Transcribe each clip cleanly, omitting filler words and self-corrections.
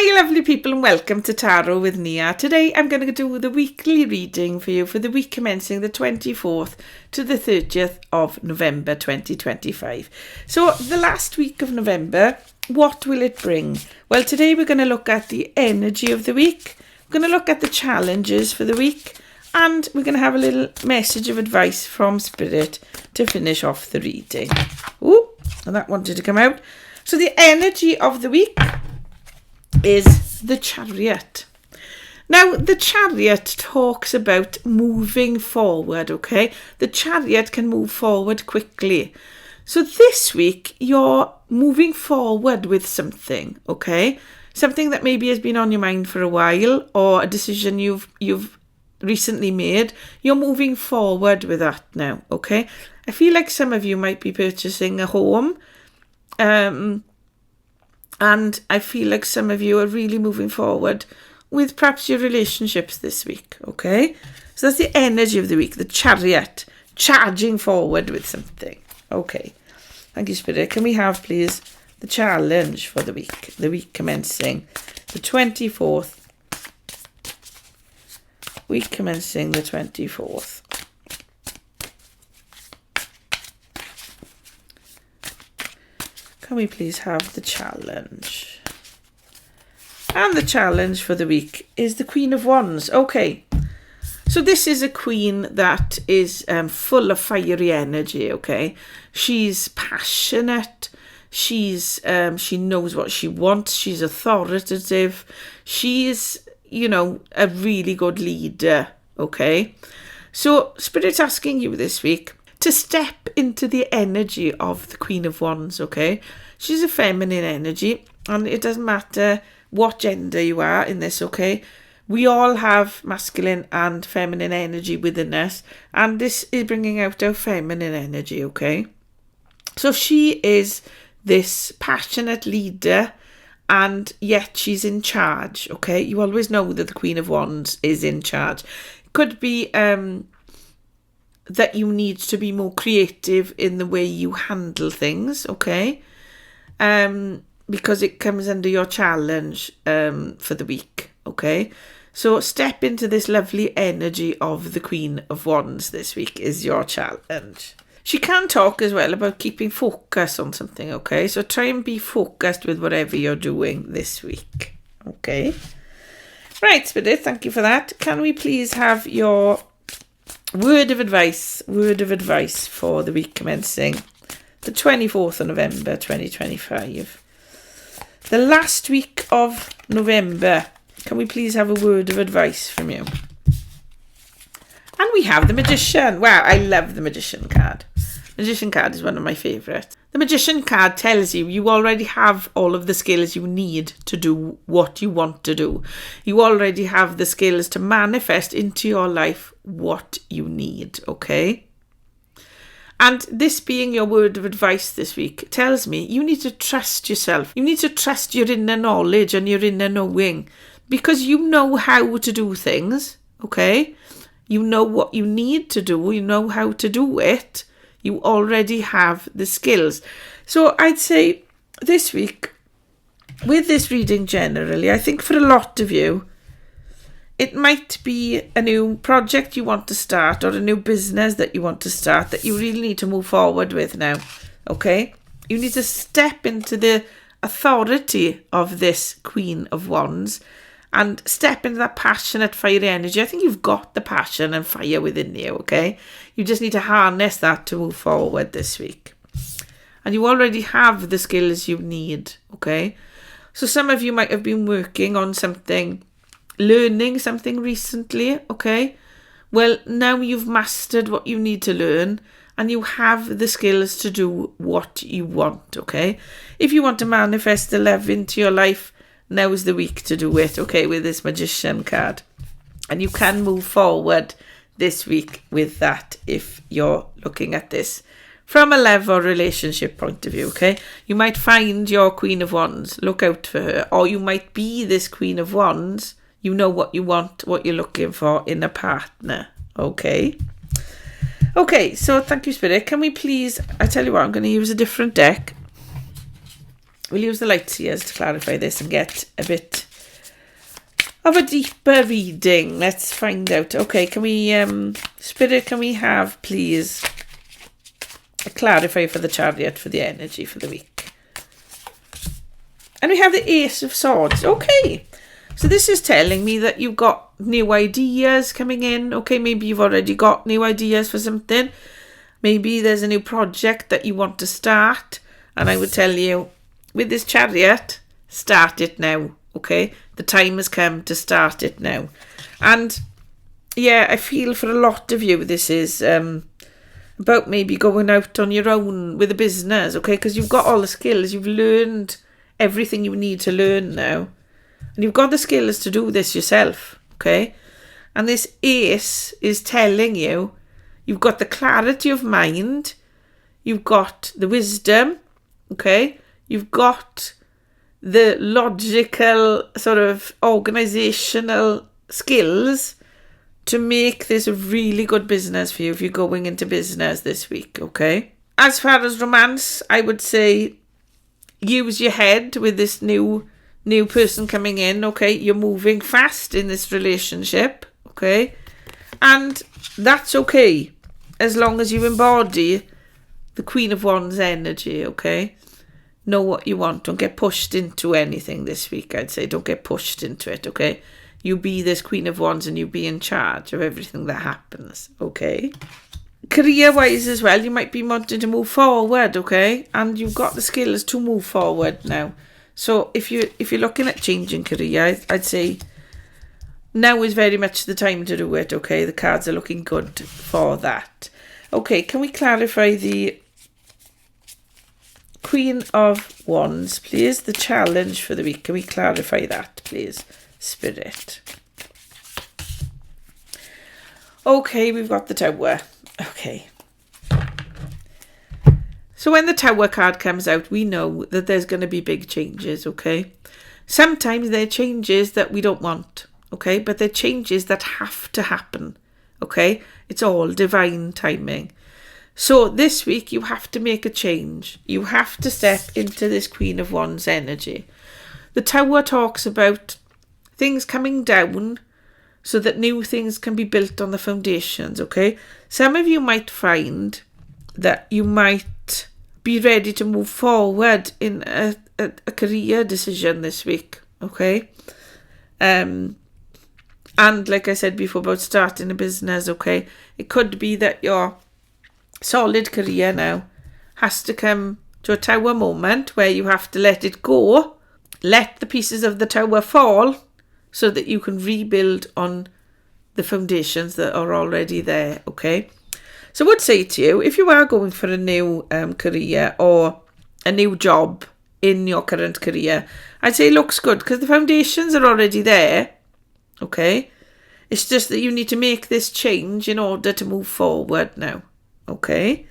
Hi lovely people and welcome to Tarot with Nia. Today I'm going to do the weekly reading for you for the week commencing the 24th to the 30th of November 2025. So the last week of November, what will it bring? Well, today we're going to look at the energy of the week. We're going to look at the challenges for the week, and we're going to have a little message of advice from Spirit to finish off the reading. Ooh, and that wanted to come out. So the energy of the week is the Chariot. Now, the Chariot talks about moving forward, okay? The Chariot can move forward quickly. So this week, you're moving forward with something, okay? Something that maybe has been on your mind for a while, or a decision you've recently made. You're moving forward with that now, okay? I feel like some of you might be purchasing a home, and I feel like some of you are really moving forward with perhaps your relationships this week, okay? So that's the energy of the week, the Chariot, charging forward with something. Okay. Thank you, Spirit. Can we have, please, the challenge for the week commencing the 24th. Week commencing the 24th. Can we please have the challenge? And the challenge for the week is the Queen of Wands. Okay, so this is a queen that is full of fiery energy, okay? She's passionate. She knows what she wants. She's authoritative. She's, a really good leader, okay? So Spirit's asking you this week to step into the energy of the Queen of Wands, okay? She's a feminine energy, and it doesn't matter what gender you are in this, okay? We all have masculine and feminine energy within us, and this is bringing out our feminine energy, okay? So she is this passionate leader, and yet she's in charge, okay? You always know that the Queen of Wands is in charge. It could be that you need to be more creative in the way you handle things, okay? Because it comes under your challenge for the week, okay? So step into this lovely energy of the Queen of Wands this week is your challenge. She can talk as well about keeping focus on something, okay? So try and be focused with whatever you're doing this week, okay? Right, Spirit, thank you for that. Can we please have your word of advice for the week commencing the 24th of November 2025. The last week of November. Can we please have a word of advice from you? And we have the Magician. Wow, I love the Magician card. Magician card is one of my favourites. The Magician card tells you already have all of the skills you need to do what you want to do. You already have the skills to manifest into your life what you need, okay? And this being your word of advice this week tells me you need to trust yourself. You need to trust your inner knowledge and your inner knowing, because you know how to do things, okay? You know what you need to do. You know how to do it. You already have the skills. So I'd say this week, with this reading generally, I think for a lot of you, it might be a new project you want to start, or a new business that you want to start that you really need to move forward with now, okay? You need to step into the authority of this Queen of Wands and step into that passionate, fiery energy. I think you've got the passion and fire within you, okay? You just need to harness that to move forward this week. And you already have the skills you need, okay? So some of you might have been working on something, learning something recently, okay? Well, now you've mastered what you need to learn, and you have the skills to do what you want, okay? If you want to manifest the love into your life, now's the week to do it, okay, with this Magician card. And you can move forward this week with that if you're looking at this from a love or relationship point of view, okay? You might find your Queen of Wands, look out for her, or you might be this Queen of Wands. You know what you want, what you're looking for in a partner, okay? Okay, so thank you, Spirit. Can we please, I tell you what, I'm going to use a different deck. We'll use the light seers to clarify this and get a bit of a deeper reading. Let's find out. Okay, can we, Spirit, can we have, please, a clarify for the Chariot for the energy for the week? And we have the Ace of Swords. Okay, so this is telling me that you've got new ideas coming in. Okay, maybe you've already got new ideas for something. Maybe there's a new project that you want to start. And I would tell you, with this Chariot, start it now. Okay, the time has come to start it now. And yeah, I feel for a lot of you, this is about maybe going out on your own with a business. Okay, because you've got all the skills. You've learned everything you need to learn now. And you've got the skills to do this yourself. Okay, and this Ace is telling you, you've got the clarity of mind, you've got the wisdom, okay? You've got the logical sort of organizational skills to make this a really good business for you if you're going into business this week, okay? As far as romance, I would say use your head with this new person coming in, okay? You're moving fast in this relationship, okay? And that's okay, as long as you embody the Queen of Wands energy, okay? Know what you want. Don't get pushed into anything this week, I'd say. Don't get pushed into it, okay? You be this Queen of Wands and you be in charge of everything that happens, okay? Career-wise as well, you might be wanting to move forward, okay? And you've got the skills to move forward now. So if you're looking at changing career, I'd say now is very much the time to do it, okay? The cards are looking good for that. Okay, can we clarify the Queen of Wands, please? The challenge for the week. Can we clarify that, please, Spirit? Okay, we've got the Tower. Okay. So when the Tower card comes out, we know that there's going to be big changes, okay? Sometimes they're changes that we don't want, okay? But they're changes that have to happen, okay? It's all divine timing. So this week you have to make a change. You have to step into this Queen of Wands energy. The Tower talks about things coming down so that new things can be built on the foundations, okay? Some of you might find that you might be ready to move forward in a career decision this week, okay? And like I said before about starting a business, okay, it could be that your solid career now has to come to a Tower moment where you have to let it go, let the pieces of the Tower fall so that you can rebuild on the foundations that are already there, okay? So I would say to you, if you are going for a new career or a new job in your current career, I'd say it looks good because the foundations are already there. Okay, it's just that you need to make this change in order to move forward now. Okay,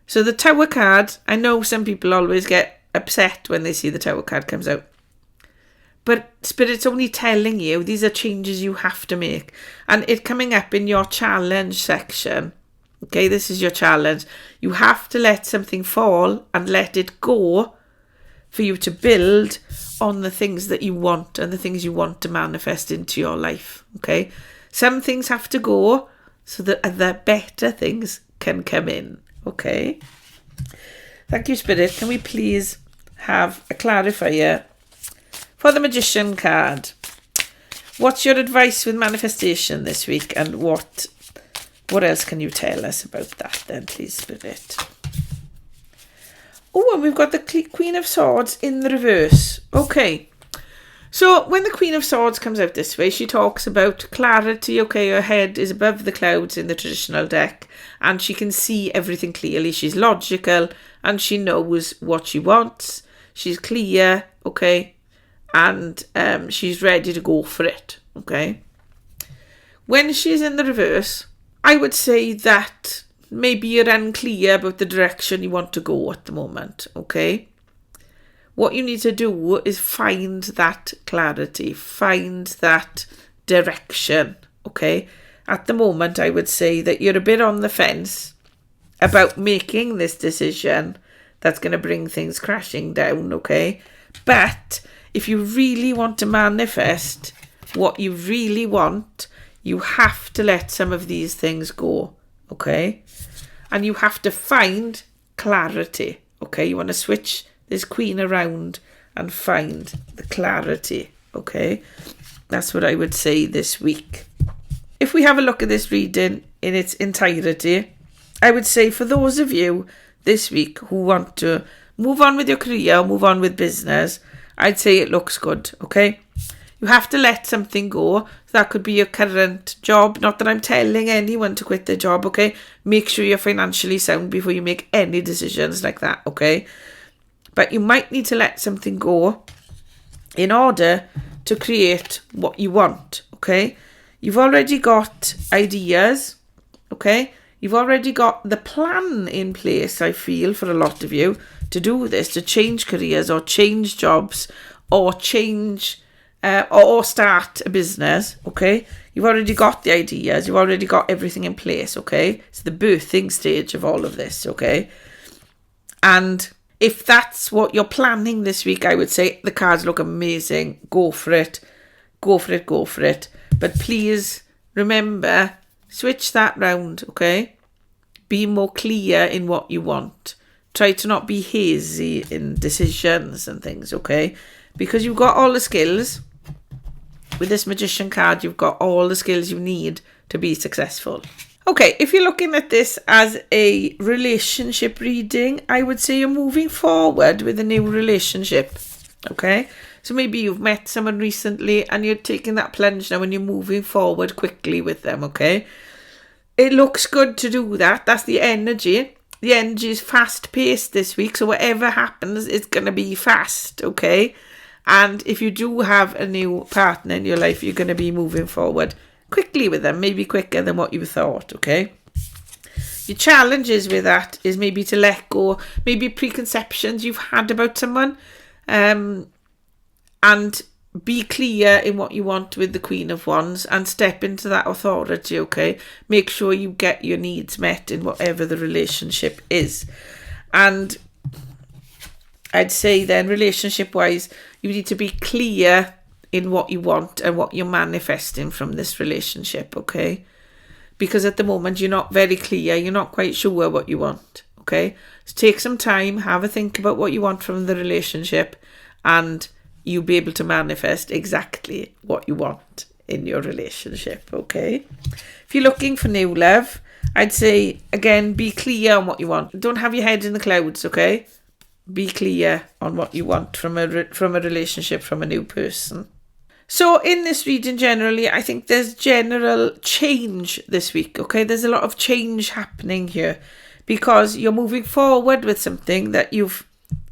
so the Tower card, I know some people always get upset when they see the Tower card comes out, but Spirit's only telling you these are changes you have to make, and it coming up in your challenge section. Okay, this is your challenge. You have to let something fall and let it go for you to build on the things that you want and the things you want to manifest into your life, okay? Some things have to go so that other better things can come in, okay? Thank you, Spirit. Can we please have a clarifier for the Magician card? What's your advice with manifestation this week, and what else can you tell us about that then, please, Spirit? Oh, and we've got the Queen of Swords in the reverse. Okay. So when the Queen of Swords comes out this way, she talks about clarity. Okay, her head is above the clouds in the traditional deck and she can see everything clearly. She's logical and she knows what she wants. She's clear, okay, and she's ready to go for it, okay. When she's in the reverse, I would say that maybe you're unclear about the direction you want to go at the moment, okay? What you need to do is find that clarity, find that direction, okay? At the moment, I would say that you're a bit on the fence about making this decision that's going to bring things crashing down, okay? But if you really want to manifest what you really want, you have to let some of these things go, okay? And you have to find clarity, okay? You want to switch this queen around and find the clarity, okay? That's what I would say this week. If we have a look at this reading in its entirety, I would say for those of you this week who want to move on with your career, move on with business, I'd say it looks good, okay? You have to let something go. That could be your current job. Not that I'm telling anyone to quit their job, okay? Make sure you're financially sound before you make any decisions like that, okay? But you might need to let something go in order to create what you want, okay? You've already got ideas, okay? You've already got the plan in place, I feel, for a lot of you to do this, to change careers or change jobs or change or start a business, okay? You've already got the ideas. You've already got everything in place, okay? It's the birthing stage of all of this, okay? And if that's what you're planning this week, I would say the cards look amazing. Go for it. Go for it. Go for it. But please remember, switch that round, okay? Be more clear in what you want. Try to not be hazy in decisions and things, okay? Because you've got all the skills. With this Magician card, you've got all the skills you need to be successful. Okay, if you're looking at this as a relationship reading, I would say you're moving forward with a new relationship, okay? So maybe you've met someone recently and you're taking that plunge now and you're moving forward quickly with them, okay? It looks good to do that. That's the energy. The energy is fast-paced this week, so whatever happens, it's going to be fast, okay? And if you do have a new partner in your life, you're going to be moving forward quickly with them, maybe quicker than what you thought, okay? Your challenges with that is maybe to let go, maybe preconceptions you've had about someone, and be clear in what you want with the Queen of Wands and step into that authority, okay? Make sure you get your needs met in whatever the relationship is. And I'd say then, relationship-wise, you need to be clear in what you want and what you're manifesting from this relationship, okay? Because at the moment, you're not very clear. You're not quite sure what you want, okay? So take some time, have a think about what you want from the relationship, and you'll be able to manifest exactly what you want in your relationship, okay? If you're looking for new love, I'd say, again, be clear on what you want. Don't have your head in the clouds, okay? Be clear on what you want from a relationship, from a new person. So in this reading generally, I think there's general change this week, okay? There's a lot of change happening here because you're moving forward with something that you've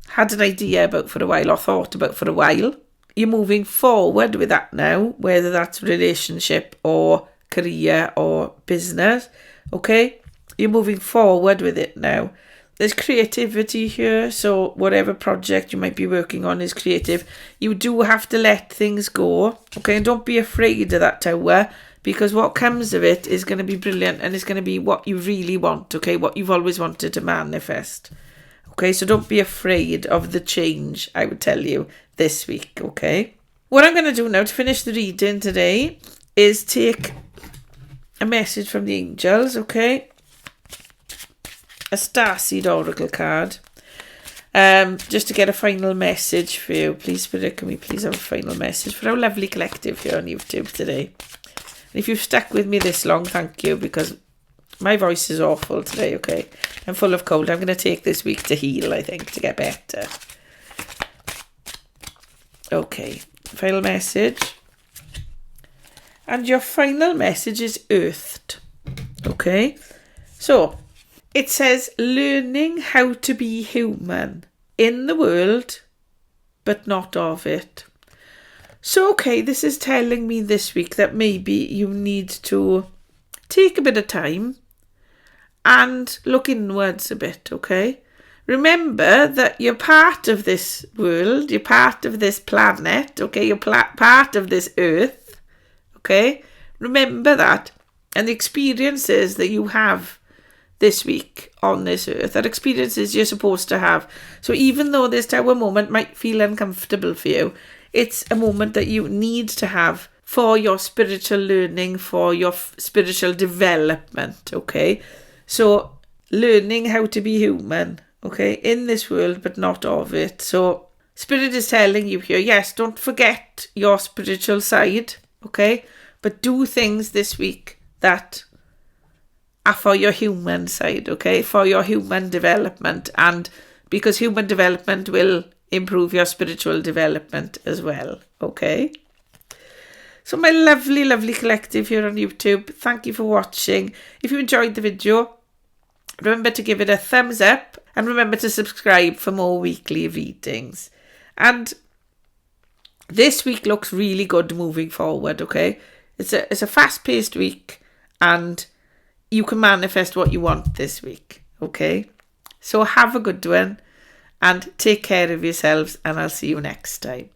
had an idea about for a while or thought about for a while. You're moving forward with that now, whether that's relationship or career or business, okay? You're moving forward with it now. There's creativity here, so whatever project you might be working on is creative. You do have to let things go, okay? And don't be afraid of that tower, because what comes of it is going to be brilliant and it's going to be what you really want, okay? What you've always wanted to manifest, okay? So don't be afraid of the change, I would tell you, this week, okay? What I'm going to do now to finish the reading today is take a message from the angels, okay? A starseed oracle card, just to get a final message for you. Please, Spirit, can we please have a final message for our lovely collective here on YouTube today? And if you've stuck with me this long, thank you, because my voice is awful today, okay? I'm full of cold. I'm going to take this week to heal, I think, to get better. Okay, final message. And your final message is earthed, okay? So it says, learning how to be human in the world, but not of it. So, okay, this is telling me this week that maybe you need to take a bit of time and look inwards a bit, okay? Remember that you're part of this world, you're part of this planet, okay? You're part of this earth, okay? Remember that. And the experiences that you have this week on this earth, that experiences you're supposed to have. So even though this tower moment might feel uncomfortable for you, it's a moment that you need to have for your spiritual learning, for your spiritual development, okay? So learning how to be human, okay, in this world, but not of it. So Spirit is telling you here, yes, don't forget your spiritual side, okay? But do things this week that are for your human side, okay? For your human development. And because human development will improve your spiritual development as well, okay? So my lovely, lovely collective here on YouTube, thank you for watching. If you enjoyed the video, remember to give it a thumbs up and remember to subscribe for more weekly readings. And this week looks really good moving forward, okay? It's a fast-paced week and you can manifest what you want this week, okay? So have a good one and take care of yourselves, and I'll see you next time.